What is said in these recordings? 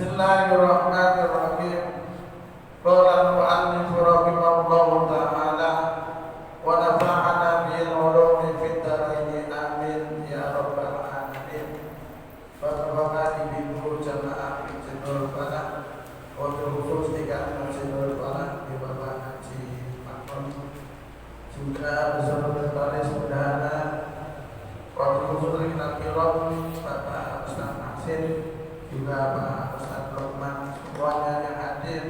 Bismillahirrahmanirrahim. Qala al-mu'allif rahimahullahu ta'ala wa nafa'ana bil ulumi fid dharain amin ya rabbal alamin. Barokah bihi jamaah Masjidul Falah wa khusus tiga Masjidul Falah di Bapak Haji Makmum juga beserta baris bendahara wa khusus kita pilot Bapak Ustaz Masin juga Pak Ustaz Rokman, semuanya yang hadir,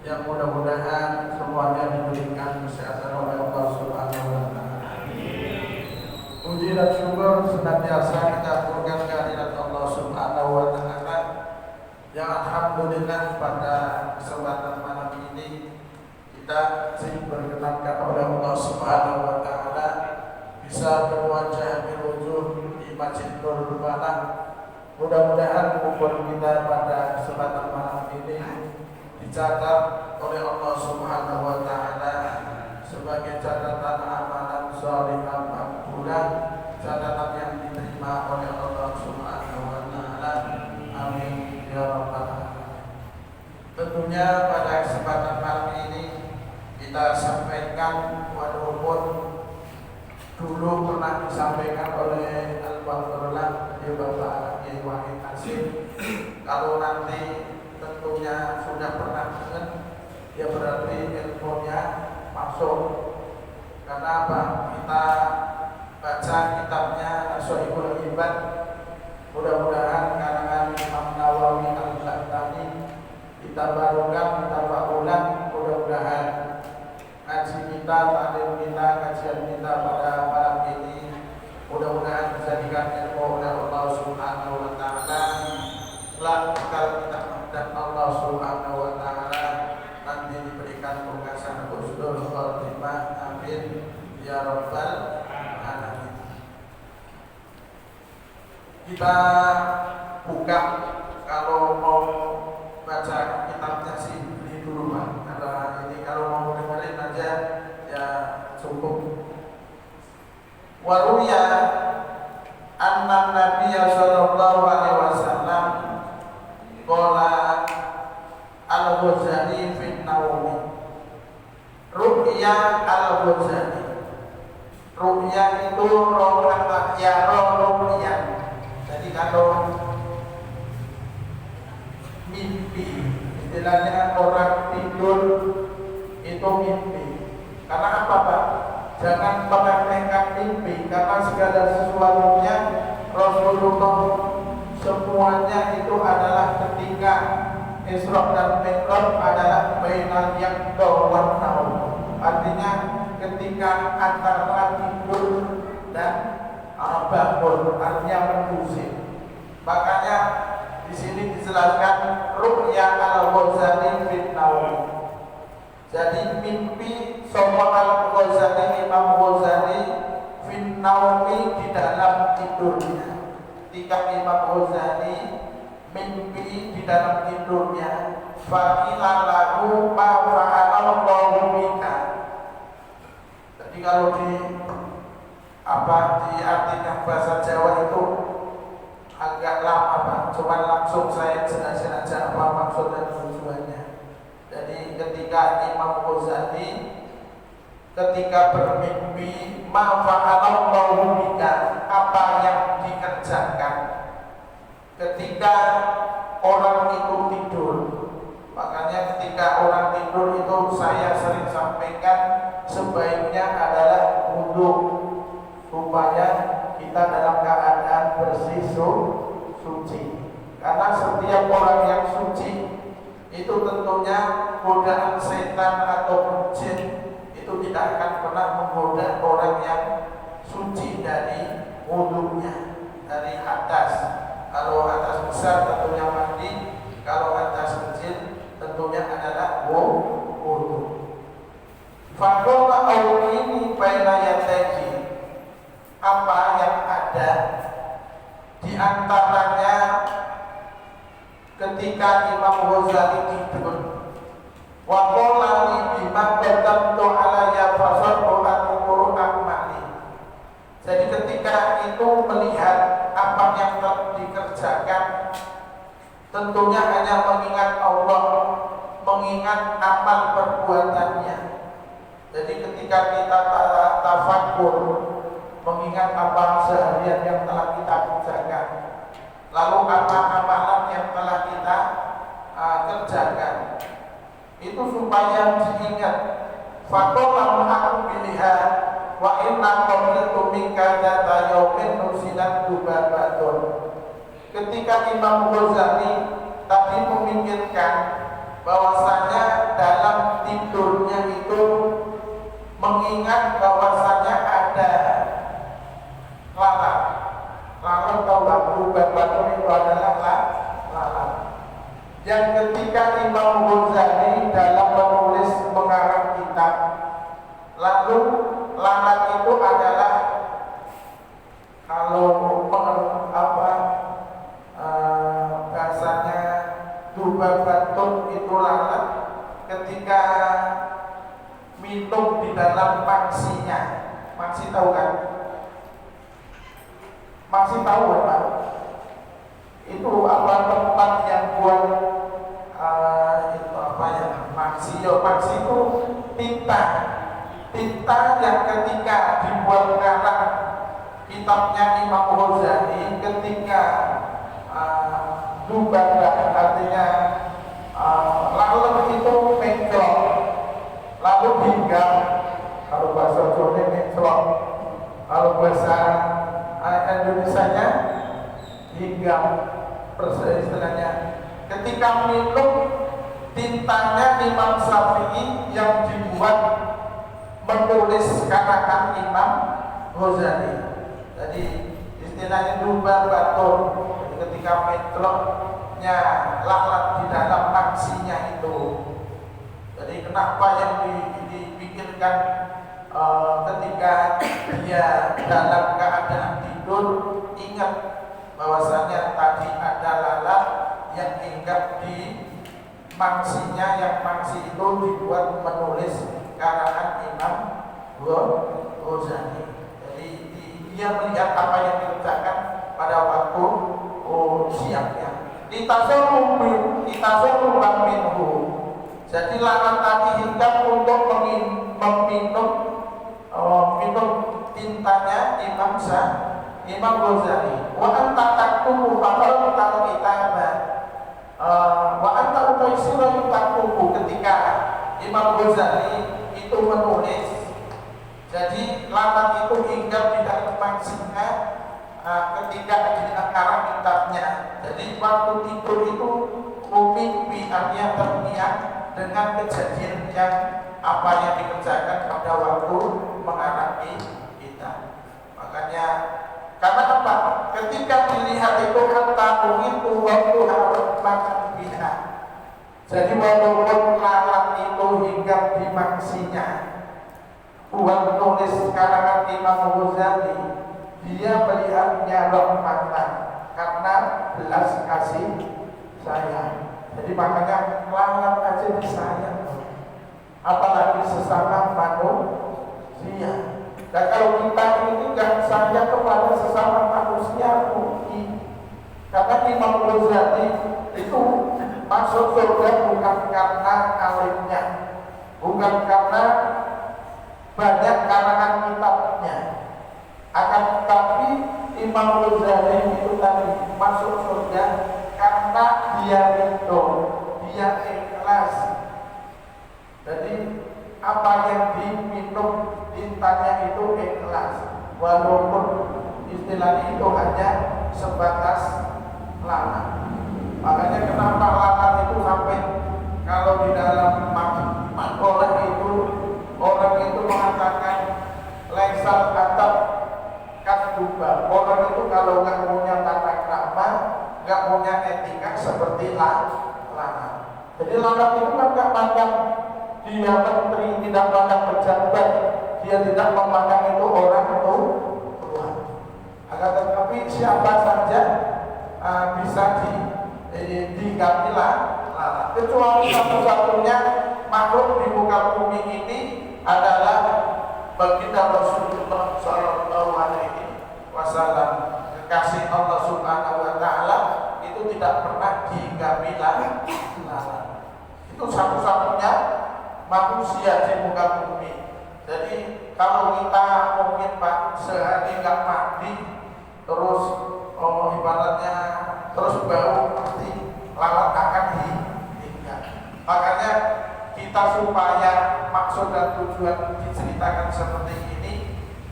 yang mudah-mudahan semuanya diberikan kesehatan oleh Allah Subhanahu wa Ta'ala. Puji dan syukur senantiasa kita aturkan kehadirat Allah Subhanahu wa Ta'ala, yang alhamdulillah pada kesempatan malam ini kita diperkenankan oleh Allah Subhanahu wa Ta'ala bisa berwajah berwujuh di Masjidul Falah. Mudah-mudahan umur kita pada kesempatan malam ini dicatat oleh Allah Subhanahu wa Ta'ala sebagai catatan amalan shalihah makbulah, catatan yang diterima oleh Allah Subhanahu wa Ta'ala. Amin ya rabbal alamin. Tentunya pada kesempatan malam ini kita sampaikan walaupun dulu pernah disampaikan oleh Al-Baqarah di Bapak Kiai Wahid Hasim. Kalau nanti tentunya sudah pernah dengar, ya berarti ilmunya masuk. Karena apa? Kita baca kitabnya Sahihul Ibad, mudah-mudahan karangan Imam Nawawi Al-Baghdadi kita barukan, kita ulang, mudah-mudahan ngaji kita, taklim kita, kajian kita pada malam ini mudah-mudahan dijadikan ilmu oleh Allah Subhanahu wa Ta'ala, kelak bakal kita menghadap Allah Subhanahu wa Ta'ala, nanti diberikan pungkasan husnul khotimah. Amin ya rabbal alamin. Kita buka, kalau mau baca kitabnya sih beli dulu Pak. Kalau mau dengerin aja ya cukup. Waruya anna Nabiya sallallahu alaihi wasallam qala al-Ghazali fi naumi. Ru'ya al-Ghazali. Ru'ya itu roh ya ru'ya. Jadi kalau mimpi, istilahnya orang tidur itu mimpi. Karena apa Pak? Jangan meremehkan mimpi, karena segala sesuatunya Rasulullah semuanya itu adalah ketika Isra dan Mi'raj adalah bainal yaqdha wan naum. Artinya ketika antara tidur dan bangun, artinya mengusir. Makanya di sini dijelaskan ru'ya al-Ghazali fi naum. Jadi mimpi sapa al-Ghazali, Imam Ghazali fi naumi, di dalam tidurnya. Ketika Imam Ghazali mimpi di dalam tidurnya, faqila lahu ma fa'alallahu bika. Jadi kalau diartikan bahasa Jawa itu agak lama Pak, cuma langsung saya jelasin aja apa maksud dan tujuannya. Jadi ketika Imam Ghazali ketika bermimpi, ma fa'alallahu bika, apa yang dikerjakan ketika orang itu tidur. Makanya ketika orang tidur itu saya sering sampaikan sebaiknya adalah wudu, supaya kita dalam keadaan bersih suci. Karena setiap orang yang suci itu tentunya godaan setan atau jin itu tidak akan pernah menggoda orang yang suci dari wudunya, dari hadas. Kalau hadas besar tentunya mandi, kalau hadas kecil tentunya adalah wudu. Faqala awlini baina yadayhi, apa yang ada di antaranya ketika Imam Ghazali tidur. Wa qala li bima batamtu alayya fasarru al-Qur'an mali. Jadi ketika itu melihat apa yang telah dikerjakan tentunya hanya mengingat Allah, mengingat amal perbuatannya. Jadi ketika kita tafakur, mengingat apa seharian yang telah kita kerjakan, lalu apa amalan yang telah kita kerjakan, itu supaya diingat. Faqala aku biliha wa inna qabiltu minka data yaumin nusilat dubabatun. Ketika Imam Ghazali tadi memikirkan bahwasanya dalam tidurnya itu mengingat bahwasanya ada lalat. Lalat atau dubabatun itu adalah lalat. Yang ketika Imam Ghazali dalam menulis mengarang kitab, lalu lalat itu adalah kalau bahasanya dubabatun itu lalat ketika minum di dalam maksinya. Maksi tahu kan? Maksi tahu kan? Itu apa tempat yang buat itu apa ya, maksi itu tinta yang ketika dibuat karang kitabnya Imam Ghazali, ketika dubabah artinya lalu itu menclok, lalu hingga, kalau bahasa Jawa menclok, kalau bahasa Indonesianya hingga, istilahnya ketika minum tintanya Imam Syafi'i yang dibuat menulis karangan Imam Ghazali. Jadi istilahnya dubabatun, ketika metroknya lalat di dalam maksinya itu. Jadi kenapa yang dipikirkan ketika dia dalam keadaan tidur, ingat bahwasanya tadi ada lalat yang hinggap di maksinya, yang maksi itu dibuat menulis karangan Imam Ghazali. Jadi dia melihat apa yang dikerjakan pada waktu siangnya. Ditasawuf minhu. Jadi lalat tadi hinggap untuk minum tintanya Imam Ghazali. Wa anta taktubu faqad kitaba. Wa anta utaisiru taktubu, ketika Imam Ghazali itu menulis. Jadi lalat itu hinggap di dalam maksinya ketika dikarang kitabnya. Jadi waktu tidur itu mimpi, artinya terniat dengan kejadian yang apa yang dikerjakan pada waktu mengarang kitab. Makanya karena apa? Ketika dilihat itu kata itu waktu harus makan biha. Jadi walaupun lalat itu hinggap di maksinya, buat tulis karangan Imam Ghazali, dia melihatnya rahmatan karena belas kasih sayang. Jadi makanya lalat aja disayang, apalagi sesama manusia. Dan kalau kita ini nggak sayang kepada sesama manusia mungkin, karena Imam Ghazali itu masuk surga bukan karena alimnya, bukan karena banyak karangan kitabnya, akan tetapi Imam Ghazali itu tadi masuk surga karena dia ridho, dia ikhlas. Jadi apa yang diminum tintanya itu ikhlas, walaupun istilahnya itu hanya sebatas lalat. Makanya kenapa lalat itu sampai kalau di dalam makalah itu orang itu mengatakan lesal atap kasduba. Orang itu kalau nggak punya tata krama, nggak punya etika seperti lalat. Jadi lalat itu kan nggak pandang dia menteri, tidak pandang pejabat, dia tidak memandang itu orang itu Tuhan. Akan tetapi siapa saja bisa diganti lalat. Kecuali satu-satunya makhluk di muka bumi ini adalah baginda Rasulullah Sallallahu Alaihi Wasallam, kekasih Allah Subhanahu Wa Taala. Itu tidak pernah dihinggapi lalat. Itu satu-satunya manusia di muka bumi. Jadi kalau kita mungkin Pak sehari nggak mandi, terus ibaratnya terus bau, pasti lalat akan hingga. Makanya kita supaya maksud dan tujuan diceritakan seperti ini,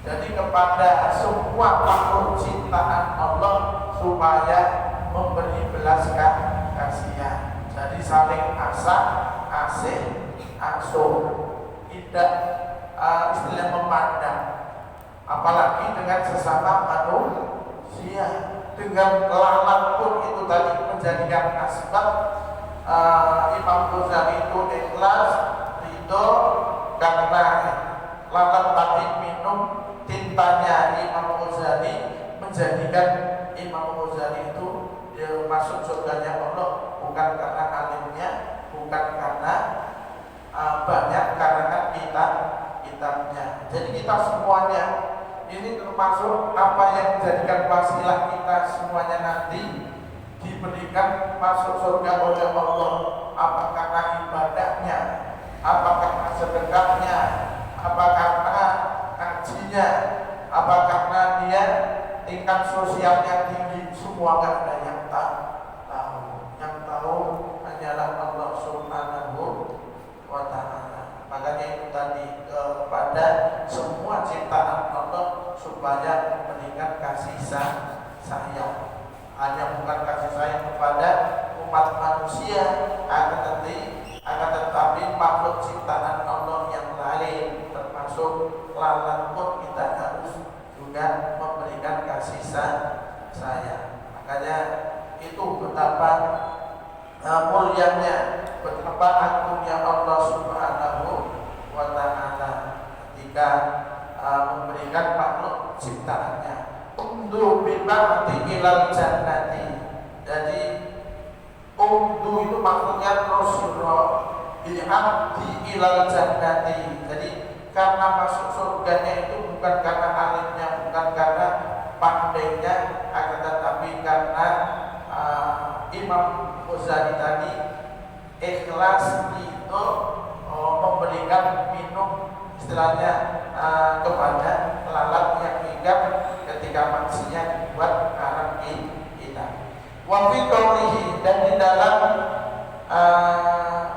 jadi kepada semua makhluk ciptaan Allah supaya memberi belas kasihan. Jadi saling asih, asuh, tidak istilah memandang, apalagi dengan sesama manusia. Dengan lalat pun itu tadi menjadikan asbab Imam Ghazali itu ikhlas, ridho, karena lalat tadi minum tintanya Imam Ghazali, menjadikan Imam Ghazali itu masuk surganya Allah bukan karena alimnya, bukan karena banyak karangan kitabnya. Jadi kita semuanya ini termasuk apa yang menjadikan wasilah kita semuanya nanti diberikan masuk surga oleh Allah. Apa karena ibadahnya, apa karena sedekahnya, apa karena kajinya, apa karena dia tingkat sosialnya tinggi, semua nggak ada yang tahu. Yang tahu hanyalah Allah Subhanahu wa Ta'ala. Makanya itu tadi kepada semua ciptaan Allah supaya memberikan kasih sayang. Hanya bukan kasih sayang kepada umat manusia, akan tetapi makhluk ciptaan Allah yang lain, termasuk lalat pun kita harus juga memberikan kasih sayang. Makanya itu betapa mulianya, betapa agungnya Allah Subhanahu wa Ta'ala ketika memberikan makhluk ciptaannya. Umdu biba'ati ilal jannati. Jadi umdu itu maksudnya Rasulullah bi'abdi ilal jannati. Jadi karena masuk surganya itu bukan karena alimnya, bukan karena pandainya, akan tetapi karena Imam Ghazali tadi ikhlas itu memberikan minum istilahnya kepada lalat yang hinggap ketika maksiat dibuat karang kita. Wa fi qawlihi, dan di dalam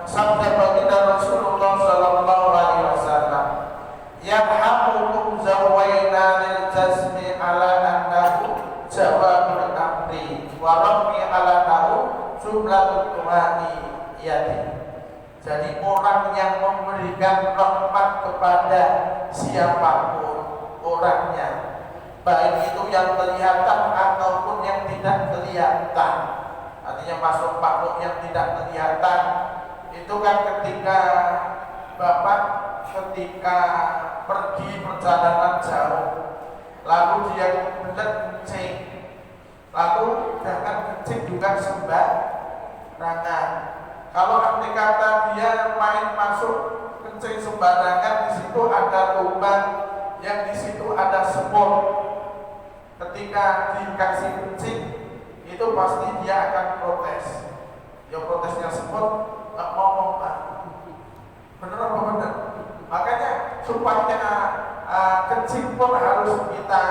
sabda baginda Rasulullah sallallahu alaihi wasallam, yarhamukum zawaina lil jazmi ala annahu jawabul amri wa rabbi ala nahu jumlatul tuhani yati. Jadi orang yang memberikan rahmat kepada siapapun orangnya, baik itu yang kelihatan ataupun yang tidak kelihatan. Artinya masuk makhluk yang tidak kelihatan itu kan ketika Bapak pergi perjalanan jauh, lalu dia kebelet kencing, lalu jangan kencing juga sembarangan. Kalau arti kata dia main masuk kencing sembarangan, di situ ada lubang, yang di situ ada semut. Ketika dikasih kencing, itu pasti dia akan protes. Ya protesnya semut, nggak mau Pak. Bener apa bener? Makanya supaya kencing pun harus kita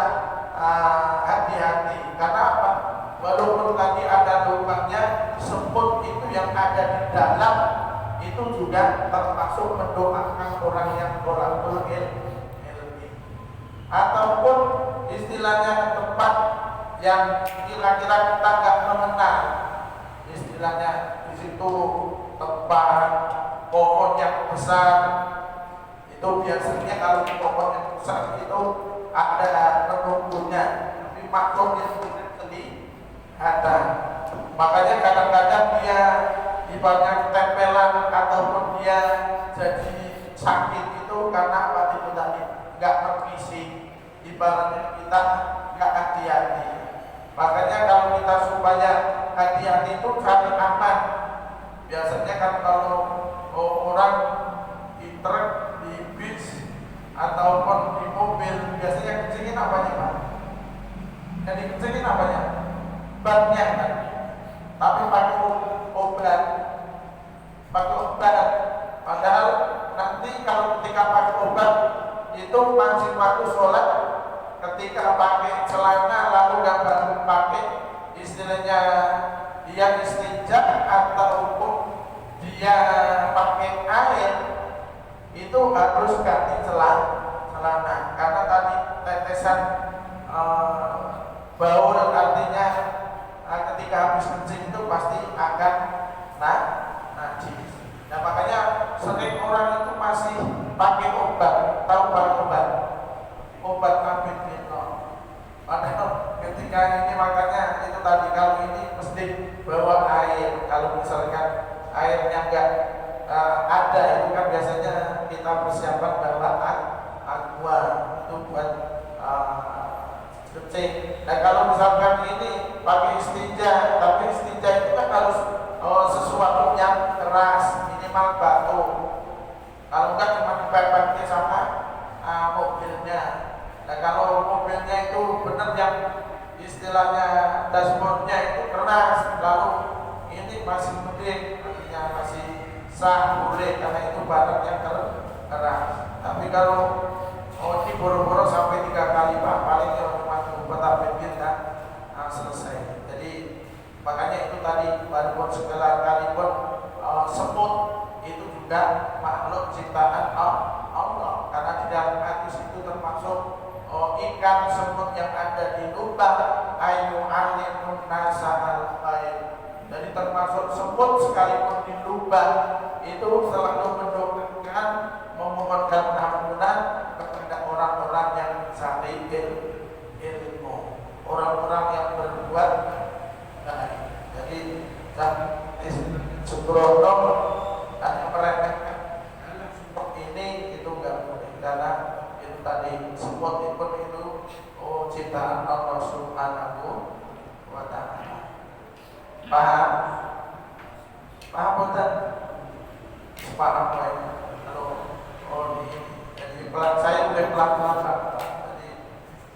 hati-hati. Karena apa? Walaupun tadi ada lubangnya, semut itu yang ada di dalam itu juga termasuk mendoakan orang yang tholaqul ilmi, ataupun istilahnya tempat yang kira-kira kita nggak mengenal, istilahnya di situ tempat pohon yang besar, itu biasanya kalau pohon yang besar itu ada penunggunya, tapi makhluknya ada. Makanya kadang-kadang dia ibaratnya ketempelan ataupun dia jadi sakit itu karena apa itu tadi, nggak permisi, ibaratnya kita nggak hati-hati. Makanya kalau kita supaya hati-hati itu cari aman. Biasanya kan kalau orang di truk, di bis ataupun di mobil, biasanya kencingin apanya Pak? Yang dikencingin apanya? Bannya kan. pakai celana lalu nggak bangun pakai, istilahnya dia istinja ataupun dia pakai air, itu harus ganti celana karena tadi tetesan bau, artinya ketika habis kencing itu pasti akan najis. Nah makanya sering orang itu masih pakai obat, tahu obat Nabitino. Padahal ketika ini makanya itu tadi kalau ini mesti bawa air. Kalau misalkan airnya enggak ada, itu kan biasanya kita persiapan bawa aqua itu buat kencing. Nah kalau misalkan ini pakai istinja, tapi istinja itu kan harus sesuatu yang keras, minimal batu. Kalau enggak cuma dipakai sama mobilnya. Nah kalau mobilnya itu benar yang istilahnya dashboardnya itu keras, lalu ini masih mending, artinya masih sah boleh karena itu barang yang keras. Tapi kalau ini boro-boro sampai 3 kali Pak, paling cuma obat bikin kan selesai. Jadi makanya itu tadi walaupun segala kali pun semut itu juga makhluk ciptaan Allah, karena di dalam hadis itu termasuk ikan semut yang ada di lubang ayu alimun nasahal baik. Jadi termasuk semut sekalipun di lubang itu selalu mendoakan memohonkan ampunan kepada orang-orang yang cari ilmu, orang-orang yang berbuat baik. Jadi sebelum hanya meremehkan semut ini itu enggak boleh, karena itu tadi semut itu ciptaan Allah Subhanahu wa ta'ala. Paham betul? Paham ya? Kalau jadi saya udah pelan-pelan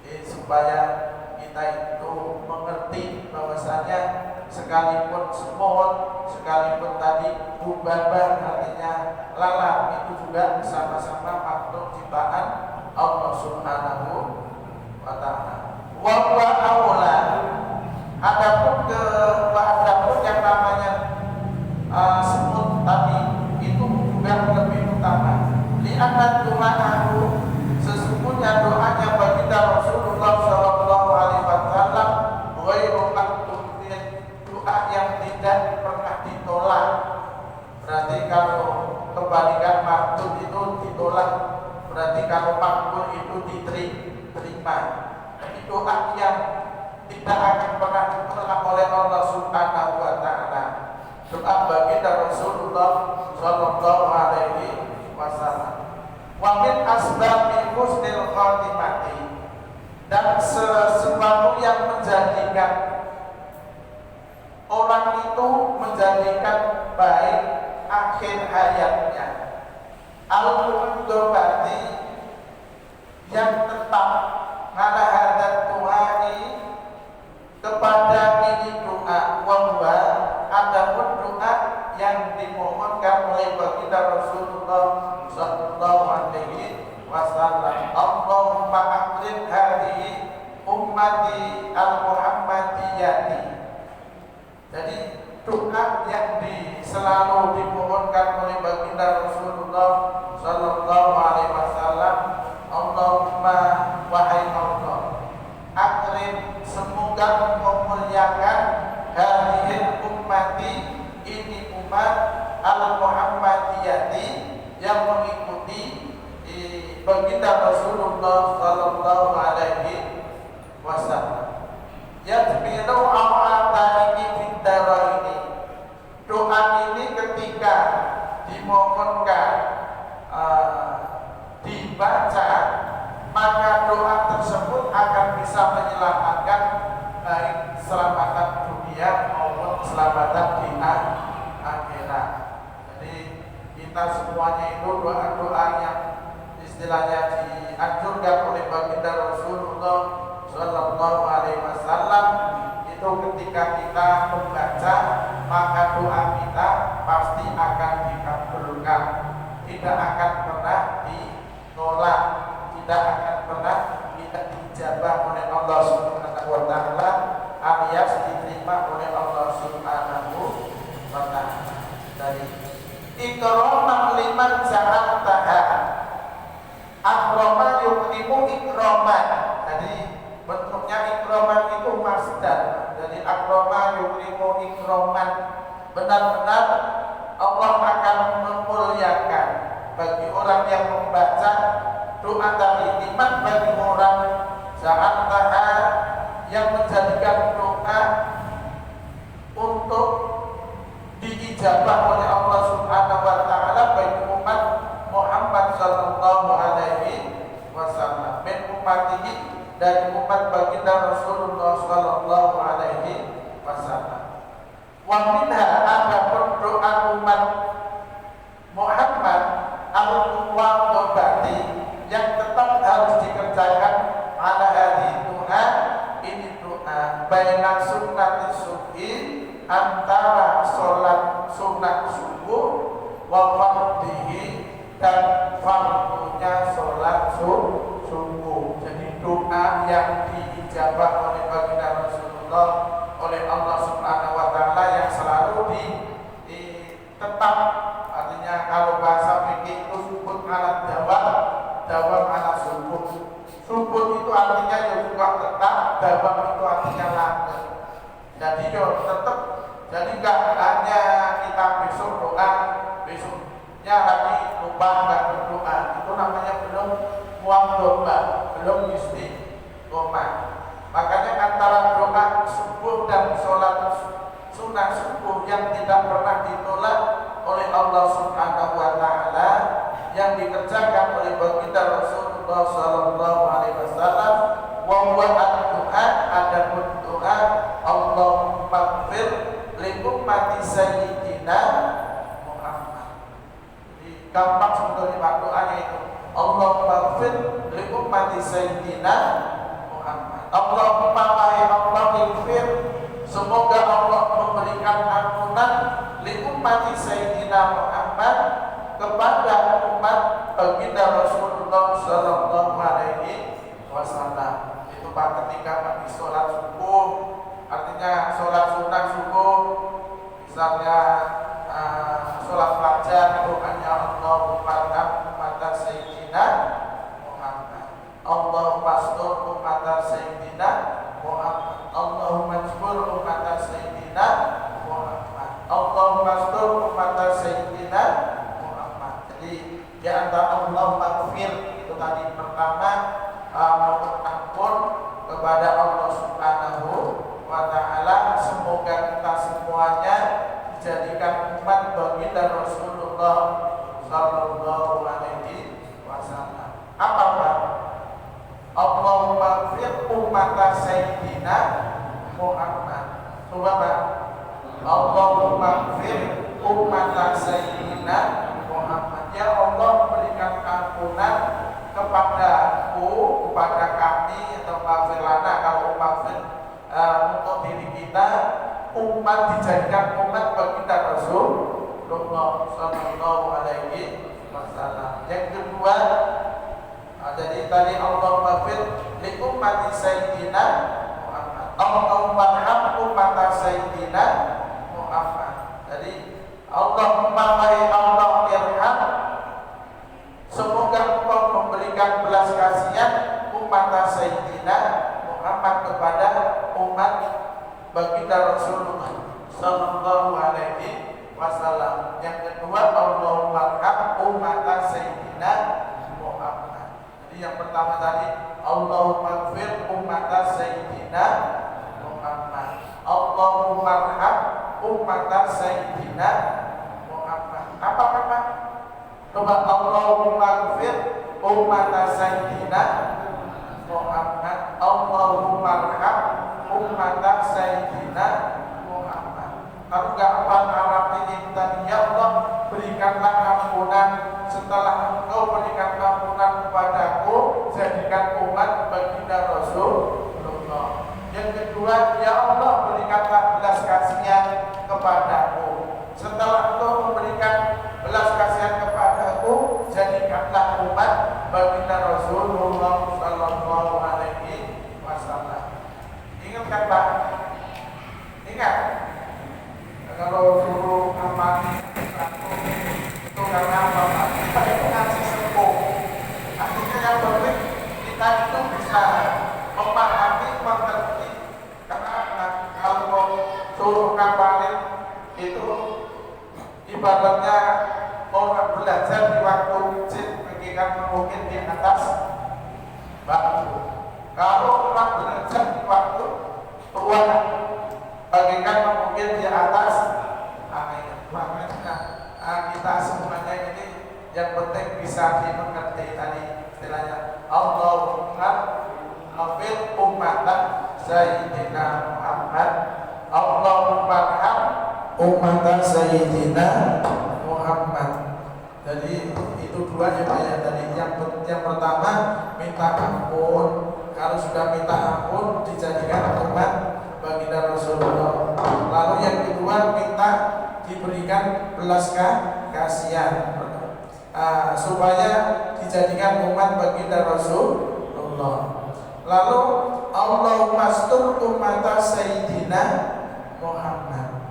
jadi supaya kita itu mengerti bahwasanya sekalipun semut, sekalipun tadi ubabah artinya lalat, itu juga sama-sama makhluk ciptaan Allah Subhanahu wa ta'ala. Wa huwa aula. Adapun yang namanya semut tadi itu juga lebih utama. Li'anna du'a'ahu, sesungguhnya doanya baginda Rasulullah sallallahu alaihi wasallam ghairu maqbulin, doa yang tidak pernah ditolak. Berarti kalau kebalikan maqbul itu ditolak, berarti kalau maqbul itu diterima. Jadi doa yang tidak akan pernah ditolak oleh Allah Subhanahu wa ta'ala, doa baginda Rasulullah sallallahu alaihi wasallam. Wa min asbabi husnil khatimati, dan sesuatu yang menjadikan orang itu menjadikan baik akhir hayatnya, al-mudobati, yang tetap ala hadat tuhani, kepada ini doa, wahwa adapun doa yang dimohonkan oleh baginda Rasulullah sallallahu alaihi wasallam, Allahumma akrim hadhihi ummati al-muhammadiyati. Jadi doa yang selalu dimohonkan oleh baginda Rasulullah sallallahu alaihi wasallam, Allahumma wahai Allah, akrim, semoga memuliakan hadhihi ummati, ini umat al-muhammadiyati, yang mengikuti baginda Rasulullah sallallahu alaihi wasallam. Yatbiru awatani fitara ini, doa ini ketika dimohonkan dibaca, maka doa tersebut akan bisa menyelamatkan baik keselamatan dunia maupun keselamatan di akhirat. Jadi kita semuanya itu doa-doa yang istilahnya dianjurkan oleh baginda Rasulullah sallallahu alaihi wasallam, itu ketika kita membaca maka doa kita pasti akan dikabulkan, tidak akan pernah ditolak, tidak akan pernah tidak diijabah oleh Allah Subhanahu wa taala alias diterima oleh Allah Subhanahu wa taala. Dari ikraman liman ja'altaha akroma yukrimu ikroman. Jadi bentuknya ikroman itu masdar. Jadi akroma yukrimu ikroman, benar-benar Allah akan memuliakan bagi orang yang membaca doa tadi. Liman bagi orang ja'altaha yang menjadikan doa untuk diijabah oleh Allah Subhanahu wa taala bagi umat Muhammad sallallahu alaihi wasallam, min ummatihi, dari umat baginda Rasulullah sallallahu alaihi wasallam. Wa minha, adapun doa umat Muhammad al-muwadhabati yang tetap harus dikerjakan ala hadhihi doa, ini doa baina sunnati subhi, antara sholat sunat subuh wa fardhihi, dan fardunya sholat subuh. Jadi doa yang diijabah oleh baginda Rasulullah oleh Allah Subhanahu wa taala yang selalu tetap, artinya kalau bahasa fikih itu subut ala dawam ala subuh. Subuh itu artinya juga tetap, dawam itu artinya langgeng. Jadi tetap, jadi nggak hanya kita besok doa, besoknya lagi lupa nggak berdoa, itu namanya belum muwadhabah, belum istiqomah. Makanya antara doa subuh dan sholat sunat subuh yang tidak pernah ditolak oleh Allah Subhanahu wa taala, yang dikerjakan oleh baginda Rasulullah sallallahu alaihi wasallam, wa huwa ad-du'a, adapun doa Allahumma ighfir li ummati sayyidina Muhammad. Jadi gampang sebetulnya Pak doanya itu. Allahumma ighfir li ummati sayyidina Muhammad. Allahumma wahai Allah ighfir, semoga Allah memberikan ampunan li ummati sayyidina Muhammad, kepada umat baginda Rasulullah sallallahu alaihi wasallam. Itu Pak ketika bagi sholat subuh, artinya sholat sunat subuh, misalnya sholat fajar, doanya Allahumma arham ummata sayyidina Muhammad, Allahumma astur ummata sayyidina Muhammad, Allahumma jbur ummata sayyidina Muhammad, Allahumma astur ummata sayyidina Muhammad. Jadi di antara Allahumma ighfir itu tadi pertama mohon ampun kepada Allah Subhanahu wa taala, semoga kita semuanya dijadikan umat baginda Rasulullah sallallahu alaihi wasallam. Apa Pak? Allahumma ighfir ummata sayyidina Muhammad. Coba Pak. Allahumma ighfir ummata sayyidina Muhammad. Ya Allah, berikan ampunan kepadaku, kepada kami, atau maghfir lana kalau maghfir untuk diri kita, umat dijadikan umat baginda Rasulullah sallallahu alaihi wasallam. Yang kedua, jadi tadi Allahumma ighfir li ummati sayyidina Muhammad, Allahumma arham ummata sayyidina Muhammad. Jadi Allahumma wahai Allah irham, semoga Engkau memberikan belas kasihan umat sayyidina Muhammad kepada umat baginda Rasulullah sallallahu alaihi wasallam. Yang kedua, Allahumma arham umat sayyidina Muhammad. Jadi yang pertama tadi Allahumma ighfir umat sayyidina Muhammad, Allahumma arham umat sayyidina Muhammad. Apa Pak? Coba Allahumma ighfir umat sayyidina Muhammad, Allahumma arham umat sayyidina Muhammad. Kalau enggak hafal Arab ini tadi, ya Allah berikanlah ampunan, setelah Engkau berikan ampunan kepadaku, jadikan umat baginda Rasulullah. Yang kedua, ya Allah berikanlah belas kasihan kepadaku, setelah Engkau memberikan belas kasihan kepadaku, jadikanlah umat baginda Rasulullah sallallahu alaihi ibaratnya orang belajar di waktu kecil bagikan mungkin di atas batu. Kalau orang belajar di waktu tua bagikan mungkin di atas air. Makanya kita semuanya ini yang penting bisa dimengerti tadi istilahnya Allahumma afid ummatan Sayyidina Muhammad, Allahumma arham ummatan Sayyidina Muhammad. Jadi itu dua ya Pak ya. Tadi yang pertama minta ampun. Kalau sudah minta ampun dijadikan umat baginda Rasulullah. Lalu yang kedua minta diberikan belas kasihan supaya dijadikan umat baginda Rasulullah. Lalu Allahumma astur ummata Sayyidina Muhammad.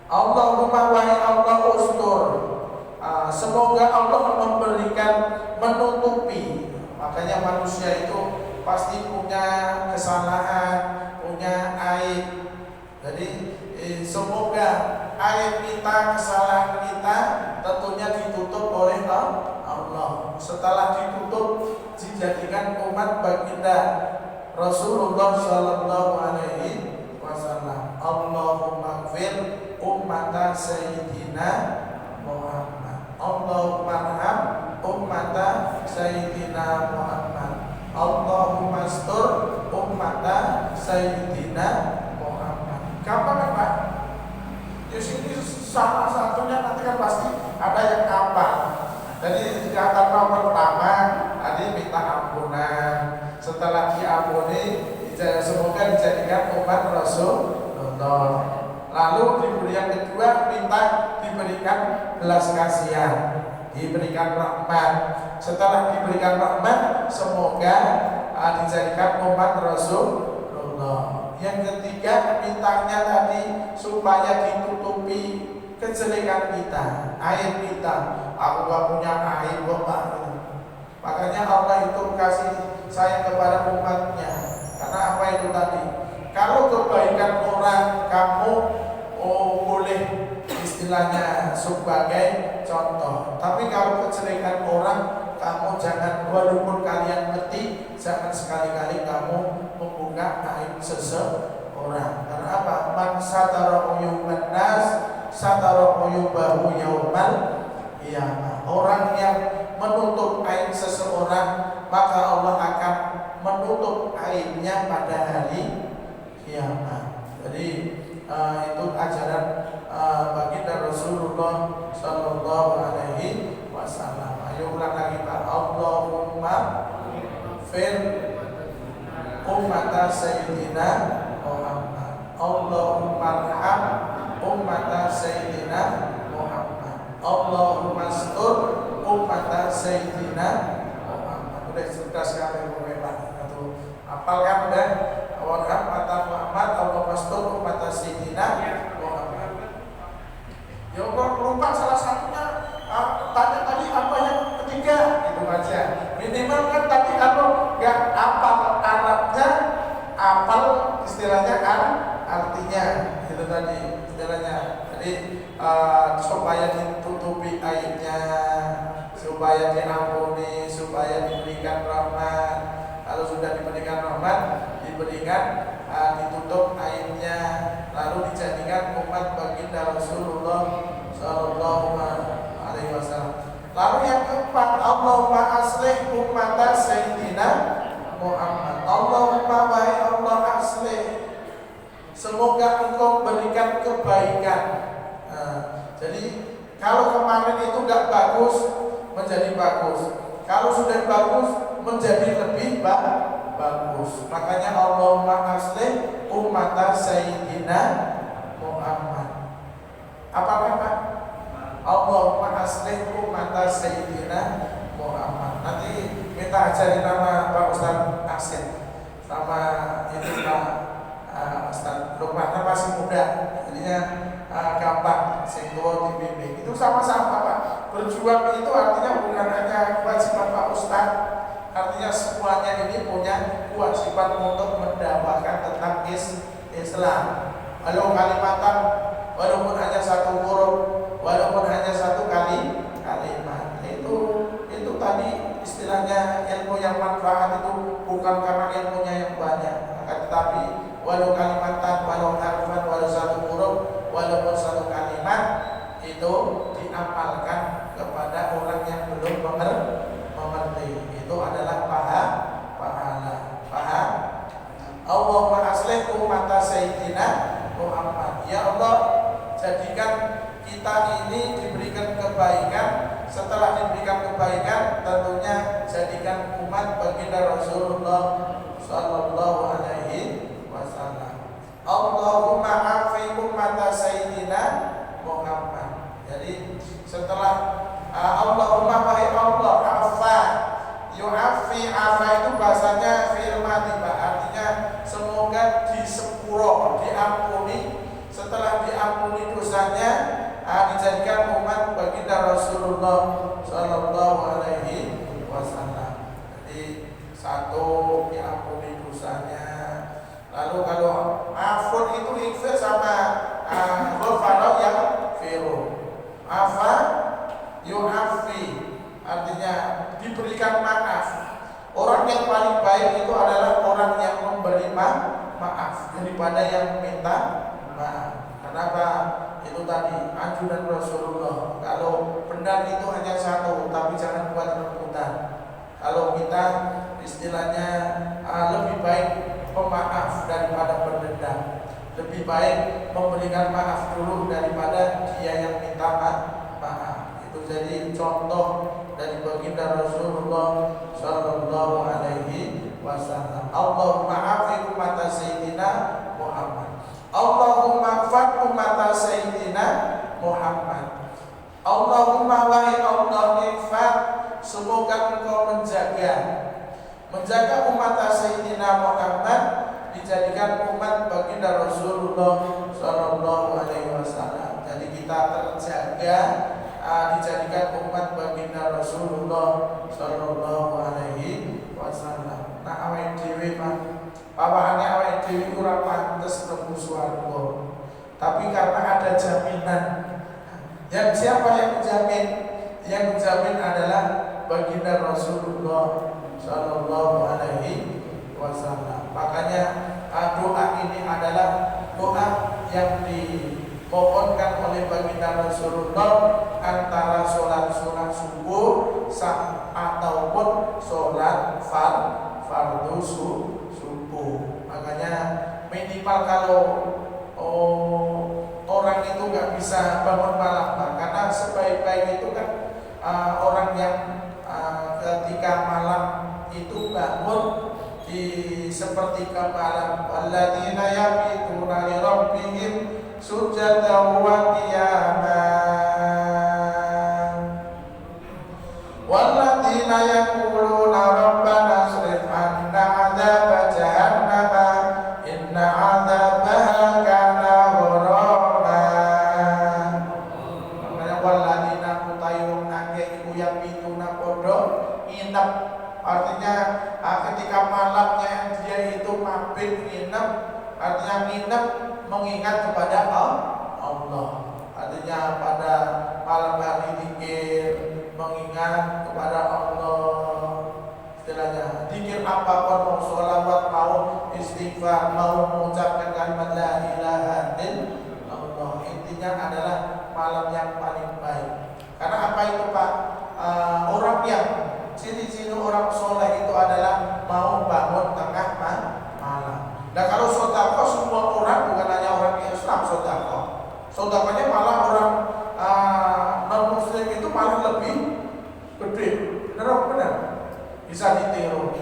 Allahumma wahai Allah ustur, semoga Allah memberikan menutupi. Makanya manusia itu pasti punya kesalahan, punya aib. Jadi semoga aib kita, kesalahan kita tentunya ditutup oleh Allah. Setelah ditutup dijadikan umat baginda Rasulullah sallallahu alaihi wasallam. Allahumma fir ummata Sayyidina Muhammad, Allahumma arham ummata Sayyidina Muhammad, Allahumma astur ummata Sayyidina Muhammad. Kapan Pak? Di sini salah satunya nanti kan pasti ada yang apa. Jadi kata pertama tadi minta ampunan. Setelah diampuni semoga dijadikan umat Rasulullah. Lalu yang kedua minta diberikan belas kasihan, diberikan rahmat. Setelah diberikan rahmat semoga dijadikan umat Rasulullah. Yang ketiga mintanya tadi supaya ditutupi kejelekan kita, aib kita. Aku gak punya aib Bapak. Makanya Allah itu kasih sayang kepada umatnya. Karena apa itu tadi? Kalau kebaikan orang kamu boleh istilahnya sebagai contoh. Tapi kalau kejelekan orang kamu jangan, walaupun kalian ngerti, jangan sekali-kali kamu membuka aib seseorang. Karena apa? Man satara uyuban nas satara uyubahu yaumal qiyamah. Orang yang menutup aib seseorang maka Allah akan menutup aibnya pada hari kiamat. Jadi itu ajaran baginda Rasulullah sallallahu alaihi wasallam. Ayo ulang lagi Pak. Allahumma fir ummata Sayyidina Muhammad, Allahumma arham ummata Sayyidina Muhammad, Allahumma astur ummata Sayyidina Muhammad. Sudah sekali Pak. Apalkan udah warham mata Muhammad, Allahumma astur ummata Sayyidina Muhammad. Ya kok lupa salah satunya, tanya tadi apa yang ketiga itu aja. Minimal kan tadi kalau nggak apal Arabnya, apal istilahnya kan artinya itu tadi istilahnya. Jadi supaya ditutupi aibnya, supaya diampuni, supaya diberikan rahmat. Kalau sudah diberikan rahmat, diberikan ditutup aibnya, lalu dijadikan umat baginda Rasulullah sallallahu alaihi wasallam. Lalu yang keempat, Allahumma aslih ummata Sayyidina Muhammad. Allahumma wahai Allah aslih, semoga engkau berikan kebaikan. Jadi kalau kemarin itu nggak bagus menjadi bagus, kalau sudah bagus menjadi lebih bagus. Makanya Allahumma aslih ummata Sayyidina Muhammad. Apa Pak? Allahumma aslih ummata Sayyidina Muhammad. Nanti kita ajarin nama Pak Ustaz Asin sama itu Pak Ustaz Lukman, masih muda, jadinya gampang sing tuwa dibimbing. Itu sama-sama Pak. Berjuang itu artinya bukan hanya kewajiban Pak Ustaz, artinya semuanya ini punya kewajiban untuk mendakwakan tentang Islam. Walau kalimatan, walaupun hanya satu huruf, walaupun untuk diamalkan kepada orang yang belum mengerti. Itu adalah pahala. Paham? Allahumma aslih ummata sayyidina Muhammad. Ya Allah, jadikan kita ini diberikan kebaikan. Setelah diberikan kebaikan, tentunya jadikan umat baginda Rasulullah sallallahu alaihi wasallam. Allahumma afi ummata sayyidina Muhammad. Jadi setelah Allahumma wahai Allah afa, yu'afi, afa itu bahasanya fi'il madhi, artinya semoga disepuro, diampuni. Setelah diampuni dosanya, dijadikan umat baginda Rasulullah sallallahu alaihi wasallam. Jadi satu, diampuni dosanya. Lalu kalau afun itu ikhfir sama ghafara yang firu. Afa yu'afi artinya diberikan maaf. Orang yang paling baik itu adalah orang yang memberi maaf daripada yang minta maaf. Kenapa? Itu tadi anjuran Rasulullah. Kalau benar itu hanya satu, tapi jangan buat rebutan. Kalau kita istilahnya lebih baik pemaaf daripada pendendam. Lebih baik memberikan maaf dulu daripada dia yang minta maaf. Itu jadi contoh dari baginda Rasulullah sallallahu alaihi wasallam. Allahumma afi ummata sayyidina Muhammad. Allahumma fat ummata sayyidina Muhammad. Allahumma wahai Allah ifat, semoga engkau menjaga umat sayyidina Muhammad, dijadikan umat baginda Rasulullah sallallahu alaihi wasallam. Jadi kita terjaga, dijadikan umat baginda Rasulullah sallallahu alaihi wasallam. Nah awake dhewe pawakane awake dhewe ora pantes mlebu swarga. Tapi karena ada jaminan. Yang siapa yang menjamin? Yang menjamin adalah baginda Rasulullah sallallahu alaihi wasallam. Makanya doa ini adalah doa yang dimohonkan oleh baginda Rasulullah antara sholat subuh ataupun sholat fardu subuh. Makanya minimal kalau orang itu nggak bisa bangun malam, karena sebaik-baik itu kan orang yang ketika malam itu bangun di sepertiga malam. Alladzina yabituna li rabbihim sujadan wa qiyaman walladzina yaquluna rabbana asrif 'anna 'adzaba jahannama inna 'adzabaha kana gharama. Makanya walladzina kutayung akeh iku yabituna padha nginep. Artinya ketika malamnya dia itu mabit nginep, artinya nginep mengingat kepada Allah. Artinya pada malam hari zikir, mengingat kepada Allah. Istilahnya zikir apapun, mau sholawat, mau istighfar, mau mengucapkan kalimat la ilaha illallah, intinya adalah malam yang paling baik. Karena apa itu Pak? Orang yang ciri-ciri orang soleh itu adalah mau bangun tengah malam. Nah kalau sodako semua orang, bukan hanya orang Islam sodako. Sodakonya malah orang non Muslim itu malah lebih gede. Benar? Bisa ditiru.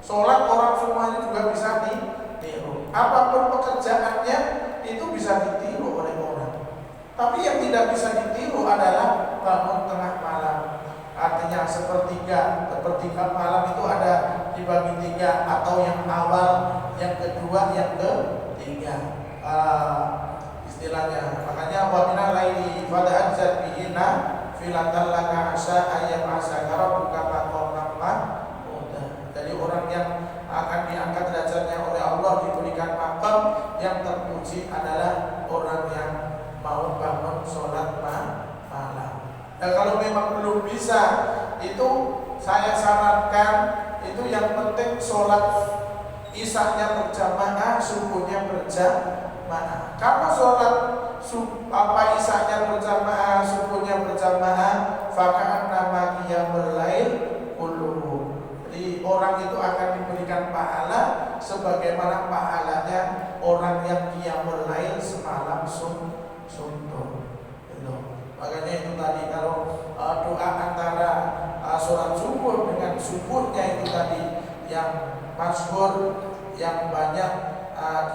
Sholat orang semuanya juga bisa ditiru. Apapun pekerjaannya itu bisa ditiru oleh orang. Tapi yang tidak bisa ditiru adalah bangun tengah malam. Artinya sepertiga malam itu ada dibagi tiga, atau yang awal, yang kedua, yang ketiga. Istilahnya, makanya wa minal laili fad'adzat bihina filatan laka asa ayyam asa rabbuka maqaman mahmuda. Jadi orang yang akan diangkat derajatnya oleh Allah, diberikan maqam yang terpuji adalah orang yang mau bangun sholat malam. Nah kalau memang belum bisa, itu saya sarankan itu yang penting sholat isya-nya berjamaah, subuhnya berjamaah. Karena sholat isanya berjamaah, subuhnya berjamaah, faka'an nama qiyamul lail kulluhu. Jadi orang itu akan diberikan pahala sebagaimana pahalanya orang yang qiyamul lail semalam suntuk. Gitu. Makanya itu tadi kalau doa antara sholat subuh dengan subuhnya itu tadi yang masyhur, yang banyak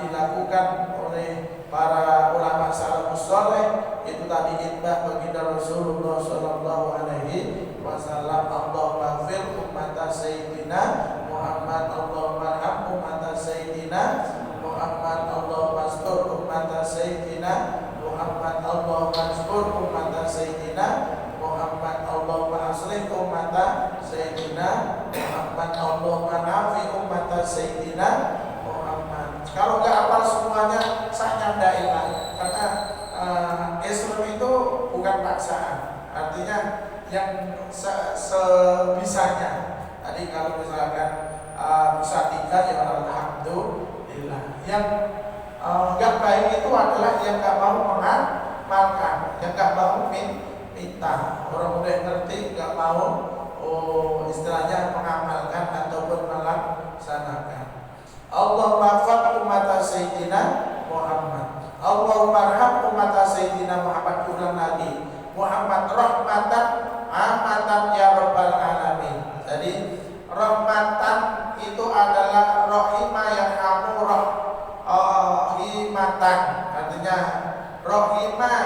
dilakukan oleh para ulama salafus saleh, itu tadi itbah baginda Rasulullah sallallahu alaihi wasallam. Allahumma fir ummata sayyidina Muhammad, Allahumma arham ummata sayyidina Muhammad, Allahumma astur ummata sayyidina Muhammad, Allahumma astur ummata sayyidina Muhammad, Allahumma aslih ummata sayyidina Muhammad, Allahumma nafi ummata sayyidina Muhammad. Kalau nggak hafal semuanya sahnya da'ilah, karena Islam itu bukan paksaan, artinya yang sebisanya. Tadi kalau misalkan bisa 3 ya alhamdulillah. Yang nggak baik itu adalah yang nggak mau mengamalkan, yang nggak mau minta. Orang udah ngerti nggak mau istilahnya mengamalkan ataupun melaksanakan. Allahumma fad ummata sayyidina Muhammad, Allahumma arham ummata sayyidina Muhammad. Ulang lagi, Muhammad rahmatan amatan ya rabbal alamin. Jadi rahmatan itu adalah rahimah yang rahimatan, artinya rahimah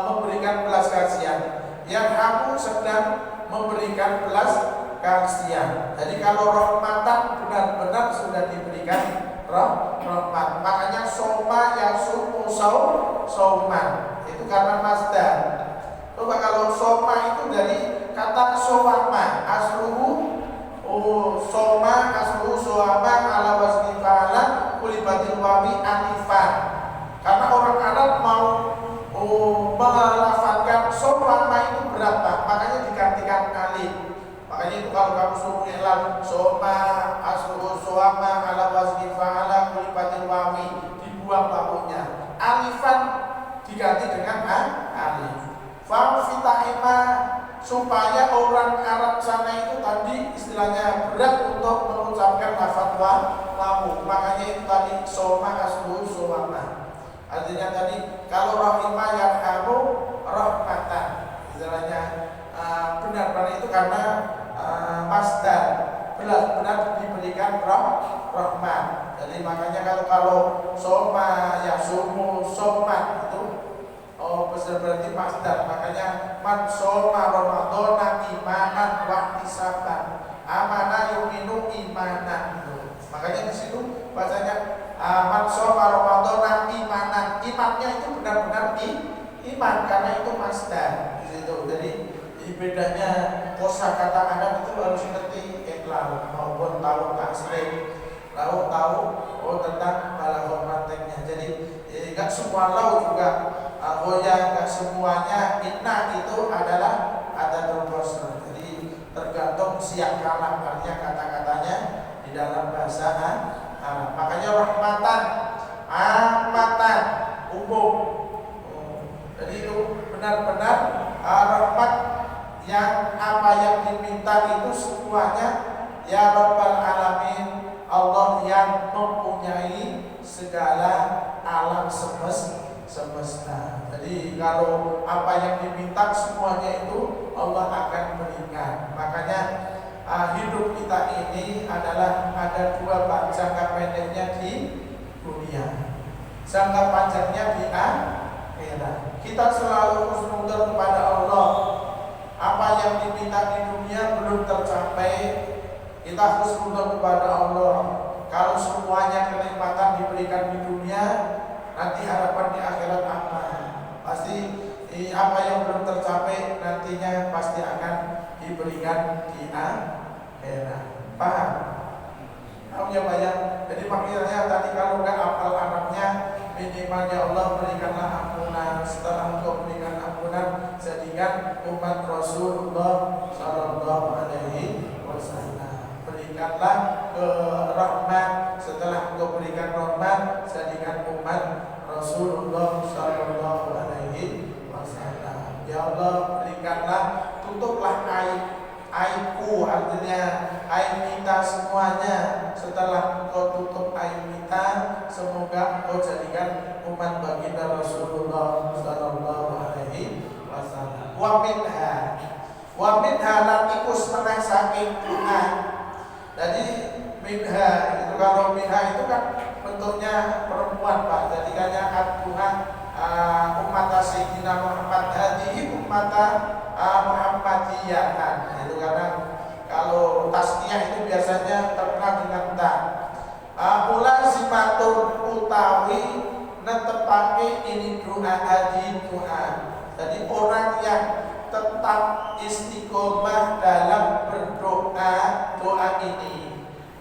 memberikan belas kasihan, yang sedang memberikan belas kasihan. Jadi kalau rahmatan benar-benar sudah diberikan rahmat. Makanya soma yasumu sauman itu karena masdar. Coba kalau soma itu dari kata sowama, asluhu soma, asluhu sowama ala wazni fa'ala kulibatil wawi anifan. Karena orang Arab mau melafalkan sowama itu berat, Pak. Makanya digantikan alif. Makanya itu kalau kamu suruh i'lam soma asluhu sowama ala wazni fa'ala kulibatil wawi, dibuang baunya. Alifan diganti dengan alif. Fitahima, supaya orang Arab sana itu tadi istilahnya berat untuk mengucapkan lafaz wawu. Makanya itu tadi soma asluhu sowama. Artinya tadi kalau rahimah yarhamu rahmatan, istilahnya benar-benar itu karena masdar, benar-benar diberikan rahmat. Jadi makanya kalau soma yasumu soman itu berarti masdar. Makanya man soma ramadhana imanan wa ihtisaban, amana yuminu imanan. Makanya di situ bacanya man soma ramadhana imanan. Imannya itu benar-benar iman karena itu masdar di situ. Jadi bedanya kosakata Arab itu harus ngerti iqlal maupun tahu tasrif, tahu tentang balaghah mantiknya. Jadi enggak semua lau juga nggak semuanya inna itu adalah adatul qasr. Jadi tergantung siap kalam, artinya kata-katanya di dalam bahasa Arab. Makanya rahmatan, amatan, umum. Jadi itu benar-benar rahmat yang apa yang diminta itu semuanya ya rabbal alamin, Allah yang mempunyai segala alam semesta. Jadi kalau apa yang diminta semuanya itu Allah akan berikan. Makanya hidup kita ini adalah ada dua, Pak. Jangka pendeknya di dunia, jangka panjangnya di akhirat. Kita selalu husnudzon kepada Allah. Apa yang diminta di dunia belum tercapai, kita husnudzon kepada Allah. Kalau semuanya kenikmatan diberikan di dunia, nanti harapan di akhirat apa? Pasti apa yang belum tercapai nantinya pasti akan diberikan di akhirat. Paham? Paham ya Pak ya? Jadi maknanya tadi kalau nggak hafal Arabnya, minimalnya Allah berikanlah ampunan. Setelah Engkau berikan ampunan, jadikan umat Rasulullah Sallallahu Alaihi Wasallam. Berikanlah rahmat. Setelah Engkau berikan rahmat, jadikan umat Rasulullah sallallahu alaihi wasallam. Ya Allah, berikanlah, tutuplah aibku, artinya aib kita semuanya. Setelah Engkau tutup aib kita, semoga Engkau jadikan umat baginda Rasulullah sallallahu alaihi wasallam. Wa minha lan iku setengah saking doa. Jadi minha itu, kalau minha itu kan bentuknya perempuan, Pak. Jadi kan Tuhan umat Sayyidina Muhammad, hadihi umat Muhammadiyah kan. Itu karena kalau tasniyah itu biasanya terkenal dengan ta. Mulazimatul utawi netepake ini doa, hadi doa. Jadi orang yang tetap istiqomah dalam berdoa, doa ini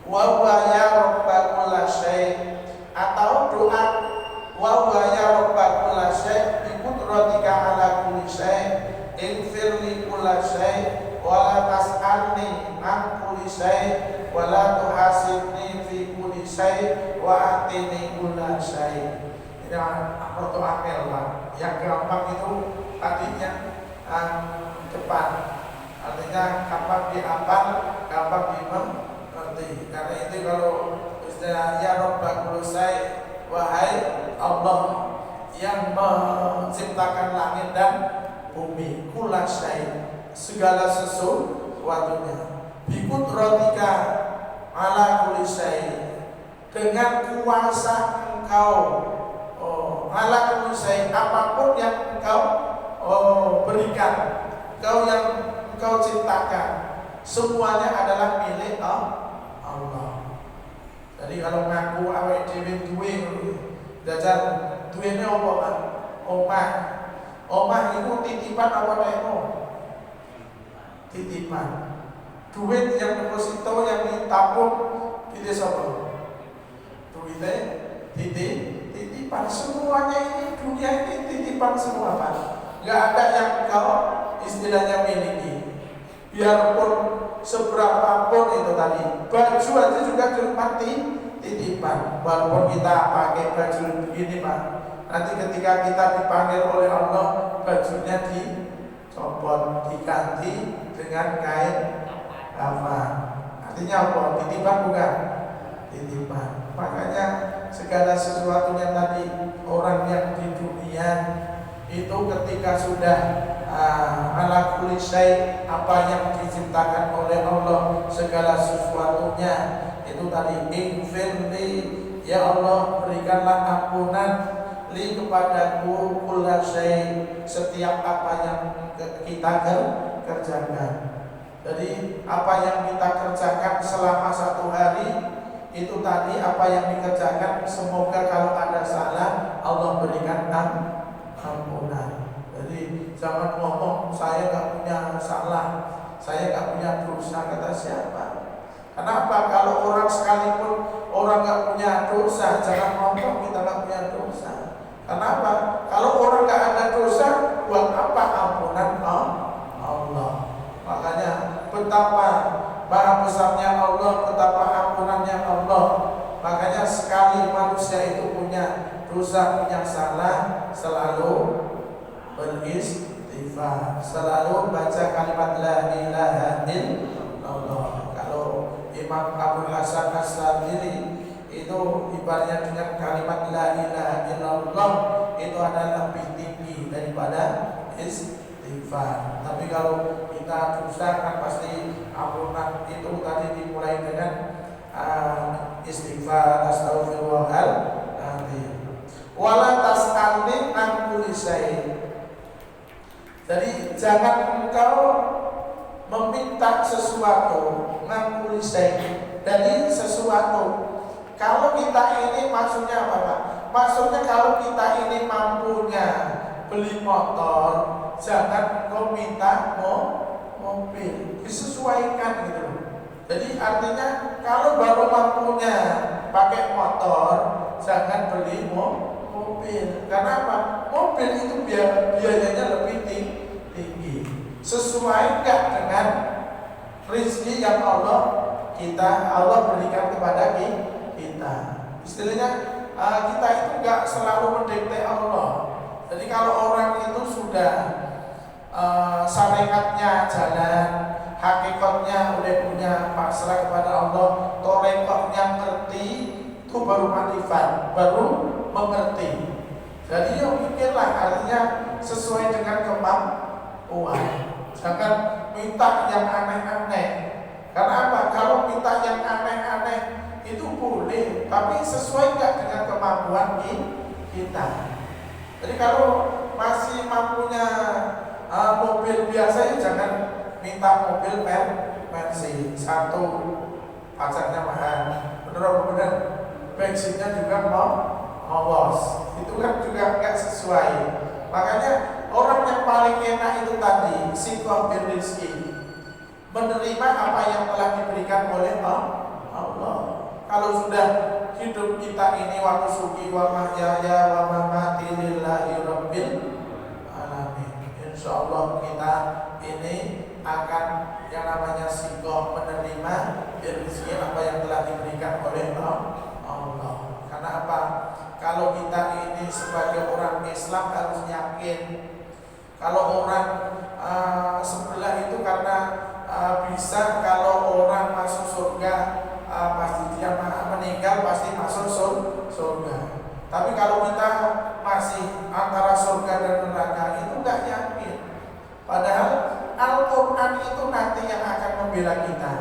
wa huwa ya rabbal kullasyai, atau doa wa huwa ya rabbal kullasyai bi qudratika ala kulli syai ighfir li kullasyai wa la tas'alni an kulli syai wa la tuhasibni fi kulli syai wa atini kullasyai. Ini orto akil, Pak. Yang gampang itu tadinya depan, artinya gampang dihafal, gampang dimengerti. Karena itu kalau istilah ya Rabbal kullasyai, wahai Allah yang menciptakan langit dan bumi, kullasyai segala sesuatunya, bi qudratika ala kulli syai, dengan kuasa Engkau, ala kulli syai, apapun yang Engkau berikan, Engkau yang Engkau ciptakan, semuanya adalah milik Allah. Jadi kalau ngaku awake dhewe duwe, jajan duwene apa, Pak? Omah itu titipan apa teko? Titipan. Duit yang deposito yang ditabung di sapa? Duitnya titipan. Semuanya ini, dunia ini titipan semua, Pak. Nggak ada yang kau istilahnya miliki. Biarpun seberapapun itu tadi, baju aja juga mati titipan. Walaupun kita pakai baju begini, Pak, nanti ketika kita dipanggil oleh Allah, bajunya dicopot, diganti dengan kain kafan. Artinya apa? Titipan bukan? Titipan. Makanya segala sesuatunya tadi, orang yang di dunia itu ketika sudah ala kulli syai, apa yang diciptakan oleh Allah, segala sesuatunya itu tadi, infirli, ya Allah berikanlah ampunan li kepadaku kulla syai, setiap apa yang kita kerjakan. Jadi apa yang kita kerjakan selama satu hari itu tadi, apa yang dikerjakan, semoga kalau ada salah Allah berikan ampunan. Jadi jangan ngomong saya nggak punya salah, saya nggak punya dosa. Kata siapa? Kenapa? Kalau orang sekalipun orang nggak punya dosa, jangan ngomong kita nggak punya dosa. Kenapa? Kalau orang nggak ada dosa, buat apa ampunan Allah? Makanya betapa maha besarnya Allah, betapa ampunannya Allah. Makanya sekali manusia itu punya dosa, punya salah, selalu beristighfar, selalu baca kalimat la ilaha illallah. Kalau Imam Abdul Hasan As-Sadili itu ibaratnya dengan kalimat la ilaha illallah itu adalah lebih tinggi daripada istighfar. Tapi kalau kita dosa kan pasti ampunan itu tadi dimulai dengan istighfar, astaghfirullahaladzim. Wala tas'alni an kulli syai. Jadi jangan engkau meminta sesuatu, an kulli syai, dari sesuatu. Kalau kita ini maksudnya apa, Pak? Maksudnya kalau kita ini mampunya beli motor, jangan engkau minta mobil, disesuaikan gitu. Jadi artinya kalau baru mampunya pakai motor, jangan beli mobil. Karena apa? Mobil itu biayanya lebih tinggi. Sesuai enggak dengan rezeki yang Allah berikan kepada kita. Istilahnya kita itu nggak selalu mendikte Allah. Jadi kalau orang itu sudah syariatnya jalan, hakikatnya udah punya pasrah kepada Allah, torekohnya ngerti, itu baru manifat, baru mengerti. Jadi ya pikirlah, artinya sesuai dengan kemampuan. Jangan minta yang aneh-aneh. Karena apa? Kalau minta yang aneh-aneh itu boleh, tapi sesuai nggak dengan kemampuan kita. Jadi kalau masih mampunya mobil biasa, ya jangan minta mobil Mercy satu, pajaknya mahal, bener apa bener? Bensinnya juga ngos, itu kan juga nggak sesuai. Makanya orang yang paling enak itu tadi sikoh bil rizki, menerima apa yang telah diberikan oleh Allah. Kalau sudah hidup kita ini wa nusuki wa mahyaya wa mamati lillahi rabbil alamin, insyaallah kita ini akan yang namanya sikoh, menerima rezeki apa yang telah diberikan oleh Allah. Karena apa? Kalau kita ini sebagai orang Islam harus yakin. Kalau orang sebelah itu karena bisa, kalau orang masuk surga pasti dia meninggal pasti masuk surga. Tapi kalau kita masih antara surga dan neraka itu nggak yakin. Padahal Al-Quran itu nanti yang akan membela kita.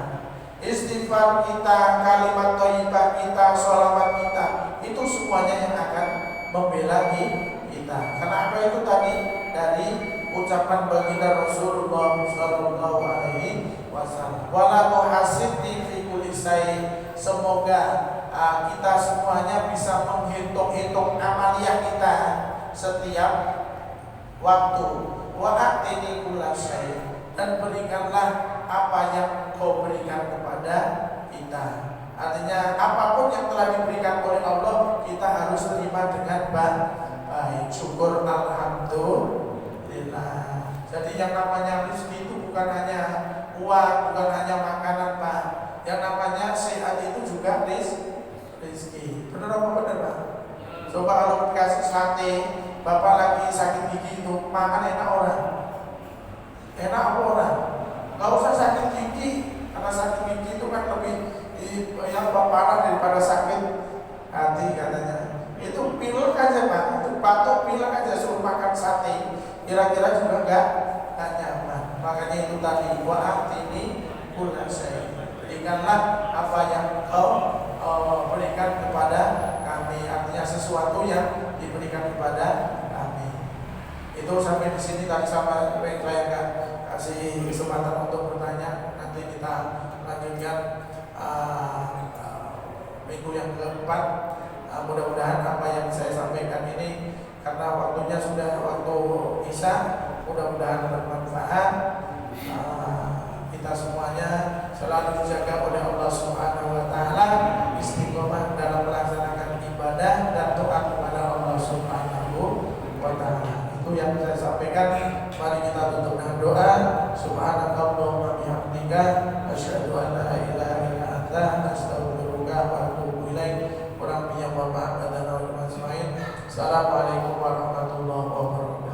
Istighfar kita, kalimat thayyibah kita, sholawat kita, itu semuanya yang akan membela kita. Karena apa itu tadi dari ucapan baginda Rasulullah Sallallahu Alaihi Wasallam. Wala tuhasibni fi kulli syai. Semoga kita semuanya bisa menghitung-hitung amaliyah kita setiap waktu. Wa atini kulla syai, dan berikanlah apa yang Kau berikan kepada kita. Artinya apapun yang telah diberikan oleh Allah, kita harus terima dengan baik. Syukur alhamdulillah. Jadi yang namanya rezeki itu bukan hanya uang, bukan hanya makanan, Pak. Yang namanya sehat itu juga rezeki. Benar apa benar, Pak? Coba kalau dikasih sate, Bapak lagi sakit gigi itu makan enak orang? Enak apa orang? Gak usah sakit gigi, karena sakit gigi itu kan lebih yang parah daripada sakit hati katanya. Itu pilek aja, Pak. Itu batuk pilek aja, suruh makan sate, kira-kira juga enggak nyaman. Makanya itu tadi wa atini kulla syai. Berikanlah apa yang Kau berikan kepada kami. Artinya sesuatu yang diberikan kepada kami. Itu sampai di sini tadi sama saya nggak kasih kesempatan untuk bertanya. Nanti kita lanjutkan minggu yang keempat. Mudah-mudahan apa yang saya sampaikan ini, karena waktunya sudah waktu Isya, mudah-mudahan bermanfaat. Kita semuanya selalu dijaga oleh Allah Subhanahu wa taala, istiqomah dalam melaksanakan ibadah dan taat kepada Allah Subhanahu wa taala. Itu yang saya sampaikan. Mari kita tutup dengan doa. Subhanakallahumma bihamdika asyhadu an la ilaha illa anta astaghfiruka wa atubu ilaik. Kurang lebihnya mohon maaf dan ajmain. Assalamualaikum warahmatullahi wabarakatuh.